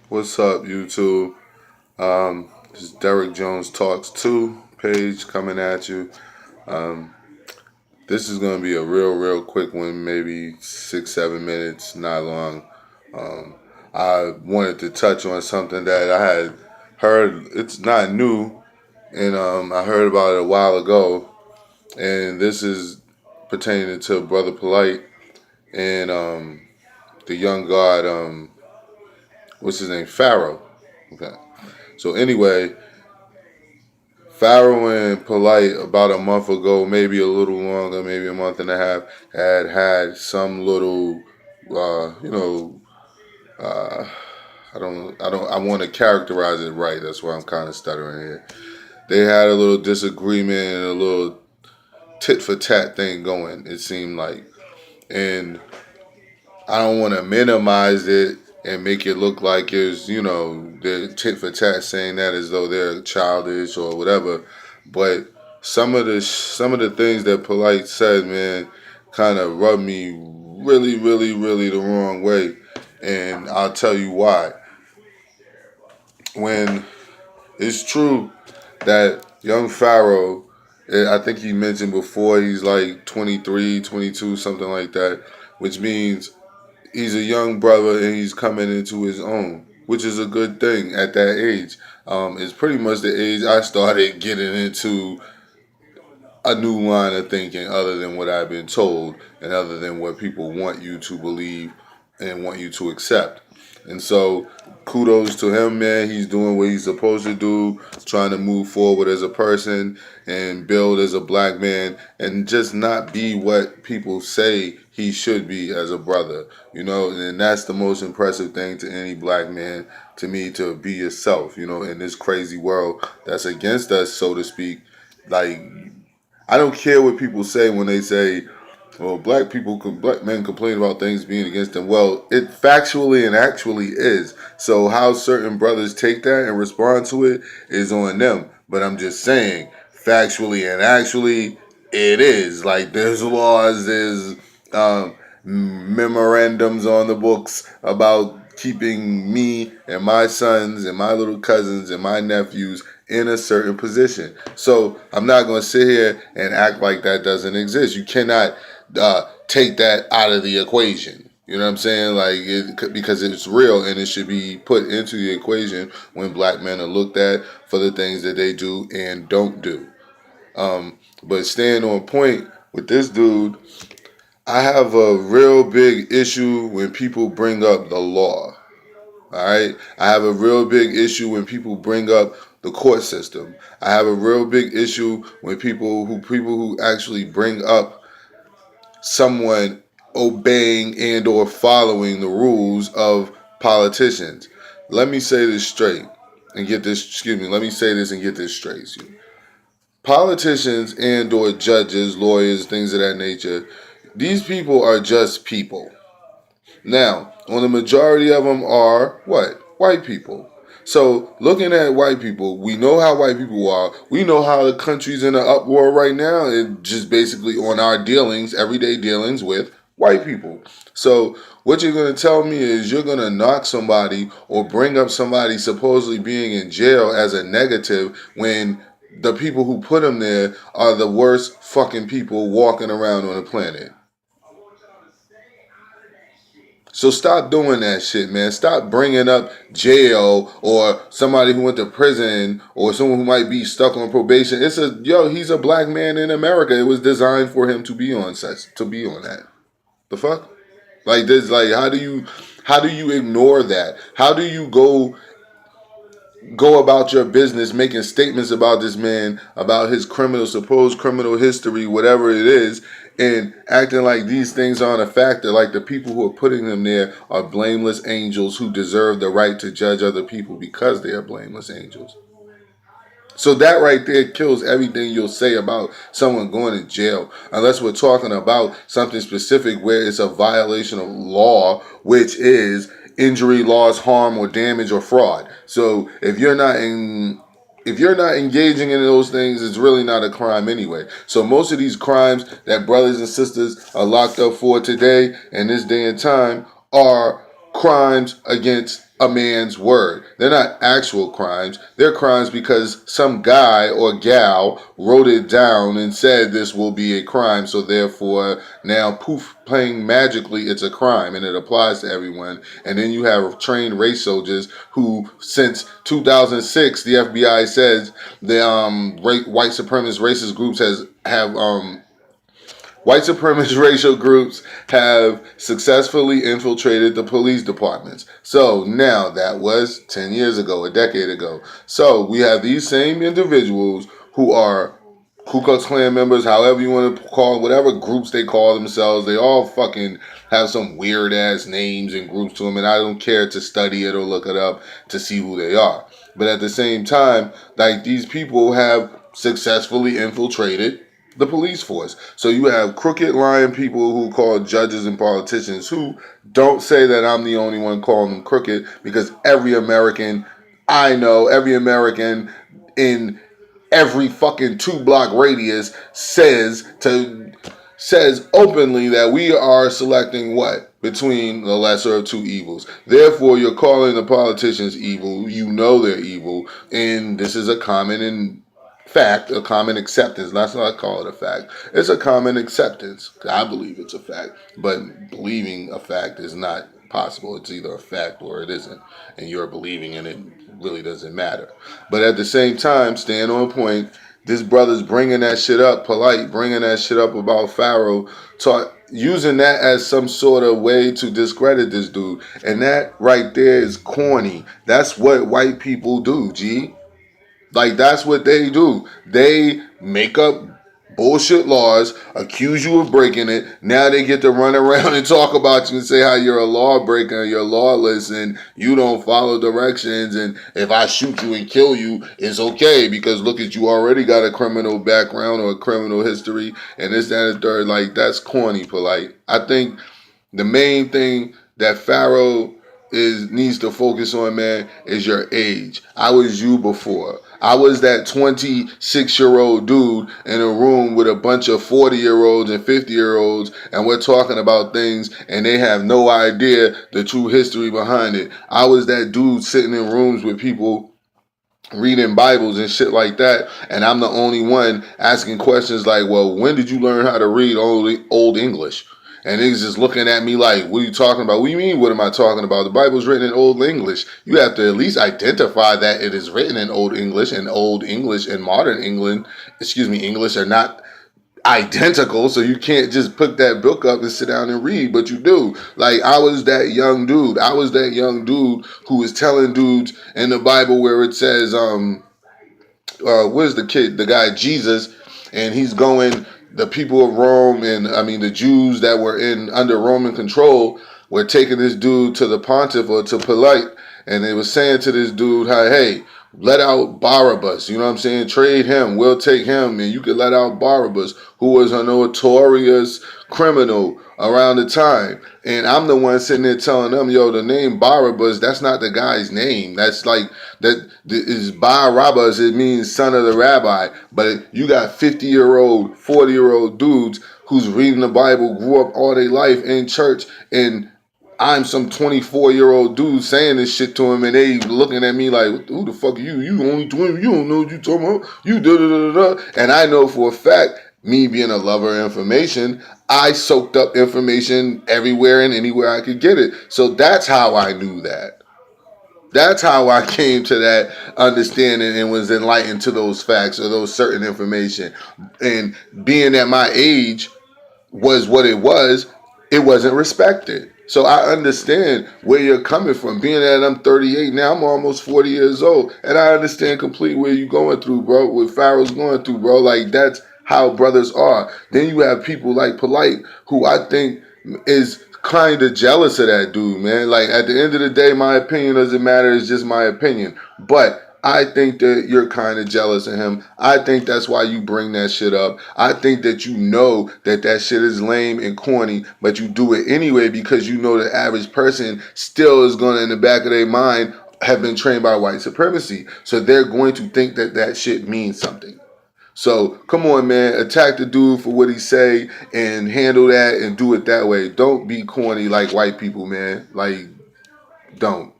What's up, YouTube? This is Derek Jones Talks 2 page coming at you. Um, this is going to be a real quick one, maybe 6, 7 minutes, not long. Um, I wanted to touch on something that I had heard. It's not new, and I heard about it a while ago. And this is pertaining to Brother Polight and the young god, what's his name? Pharaoh. Okay. So, anyway, Pharoah and Polight about a month ago, maybe a little longer, maybe a month and a half, had some little, uh, you know, uh, I want to characterize it right. That's why I'm kind of stuttering here. They had a little disagreement and a little tit for tat thing going. It seemed like, and I don't want to minimize it and make it look like it's, they're tit for tat saying that as though they're childish or whatever. But some of the things that Polite said, man, kind of rubbed me really the wrong way, and I'll tell you why. When it's true that young Pharaoh, I think he mentioned before, he's like 23, 22, something like that, which means he's a young brother and he's coming into his own, which is a good thing at that age. It's pretty much the age I started getting into a new line of thinking other than what I've been told and other than what people want you to believe and want you to accept. And so kudos to him, man. He's doing what he's supposed to do, trying to move forward as a person and build as a black man and just not be what people say he should be as a brother. And that's the most impressive thing to any black man, to me, to be yourself, in this crazy world that's against us, so to speak. Like, I don't care what people say when they say, "Well, black men complain about things being against them." Well, it factually and actually is. So how certain brothers take that and respond to it is on them. But I'm just saying, factually and actually, it is. Like, there's laws, there's memorandums on the books about keeping me and my sons and my little cousins and my nephews in a certain position. So I'm not going to sit here and act like that doesn't exist. You cannot take that out of the equation. You know what I'm saying? Because it's real and it should be put into the equation when black men are looked at for the things that they do and don't do. But staying on point with this dude, I have a real big issue when people bring up the law. All right. I have a real big issue when people bring up the court system. I have a real big issue when people who actually bring up someone obeying and or following the rules of politicians. Let me say this straight and get this. Excuse me. Let me say this and get this straight. Politicians and or judges, lawyers, things of that nature. These people are just people. Now, on the majority of them are what? White people. So, looking at white people, we know how white people are. We know how the country's in an uproar right now. It just basically on our dealings, everyday dealings with white people. So, what you're going to tell me is you're going to knock somebody or bring up somebody supposedly being in jail as a negative when the people who put them there are the worst fucking people walking around on the planet. So stop doing that shit, man. Stop bringing up jail or somebody who went to prison or someone who might be stuck on probation. He's a black man in America. It was designed for him to be on that. The fuck? Like this, like how do you ignore that? How do you go about your business making statements about this man, about his supposed criminal history, whatever it is, and acting like these things aren't a factor, like the people who are putting them there are blameless angels who deserve the right to judge other people because they are blameless angels. So that right there kills everything you'll say about someone going to jail, unless we're talking about something specific where it's a violation of law, which is injury, loss, harm, or damage or fraud. So if you're not engaging in those things, it's really not a crime anyway. So most of these crimes that brothers and sisters are locked up for today and this day and time are crimes against a man's word. They're not actual crimes. They're crimes because some guy or gal wrote it down and said this will be a crime. So therefore, now poof, playing magically, it's a crime and it applies to everyone. And then you have trained race soldiers who, since 2006, the FBI says the white supremacist racist groups have white supremacist racial groups have successfully infiltrated the police departments. So now that was 10 years ago, a decade ago. So we have these same individuals who are Ku Klux Klan members, however you want to call them, whatever groups they call themselves. They all fucking have some weird ass names and groups to them, and I don't care to study it or look it up to see who they are. But at the same time, like, these people have successfully infiltrated the police force. So you have crooked, lying people who call judges and politicians, who don't say that I'm the only one calling them crooked, because every American I know, every American in every fucking 2-block radius says openly that we are selecting what? Between the lesser of two evils. Therefore, you're calling the politicians evil. You know they're evil. And this is a common fact, a common acceptance. Let's not call it a fact. It's a common acceptance. I believe it's a fact. But believing a fact is not possible. It's either a fact or it isn't. And you're believing in it really doesn't matter. But at the same time, staying on point, this brother's bringing that shit up, Polight, bringing that shit up about Pharoah, using that as some sort of way to discredit this dude. And that right there is corny. That's what white people do, G. Like, that's what they do. They make up bullshit laws, accuse you of breaking it. Now they get to run around and talk about you and say how you're a lawbreaker, you're lawless, and you don't follow directions. And if I shoot you and kill you, it's okay because look at you already got a criminal background or a criminal history and this, that, and the third. Like, that's corny, Polight. I think the main thing that Pharoah needs to focus on, man, is your age. I was you before. I was that 26-year-old dude in a room with a bunch of 40-year-olds and 50-year-olds, and we're talking about things, and they have no idea the true history behind it. I was that dude sitting in rooms with people reading Bibles and shit like that, and I'm the only one asking questions like, well, when did you learn how to read Old English? And niggas just looking at me like, what are you talking about? What do you mean, what am I talking about? The Bible's written in Old English. You have to at least identify that it is written in Old English, and Old English and modern English are not identical, so you can't just pick that book up and sit down and read, but you do. Like, I was that young dude. I was that young dude who was telling dudes in the Bible where it says, where's the guy, Jesus, and he's going, the people of Rome, and I mean the Jews that were under Roman control were taking this dude to the pontiff or to Polight, and they were saying to this dude, hey, let out Barabbas, you know what I'm saying? Trade him, we'll take him, and you can let out Barabbas, who was a notorious criminal around the time. And I'm the one sitting there telling them, yo, the name Barabbas, that's not the guy's name. That's like, that is Barabbas, it means son of the rabbi. But you got 50-year-old, 40-year-old dudes who's reading the Bible, grew up all their life in church, and I'm some 24-year-old dude saying this shit to him, and they looking at me like, who the fuck are you? You only 20, you don't know what you talking about. You da-da-da-da-da. And I know for a fact, me being a lover of information, I soaked up information everywhere and anywhere I could get it. So that's how I knew that. That's how I came to that understanding and was enlightened to those facts or those certain information. And being at my age was what it wasn't respected. So I understand where you're coming from. Being that I'm 38 now, I'm almost 40 years old. And I understand completely where you're going through, bro. What Pharoah's going through, bro. Like, that's how brothers are. Then you have people like Polight, who I think is kind of jealous of that dude, man. Like, at the end of the day, my opinion doesn't matter. It's just my opinion. But I think that you're kind of jealous of him. I think that's why you bring that shit up. I think that you know that that shit is lame and corny, but you do it anyway because you know the average person still is going to, in the back of their mind, have been trained by white supremacy. So they're going to think that that shit means something. So come on, man, attack the dude for what he say and handle that and do it that way. Don't be corny like white people, man. Like, don't.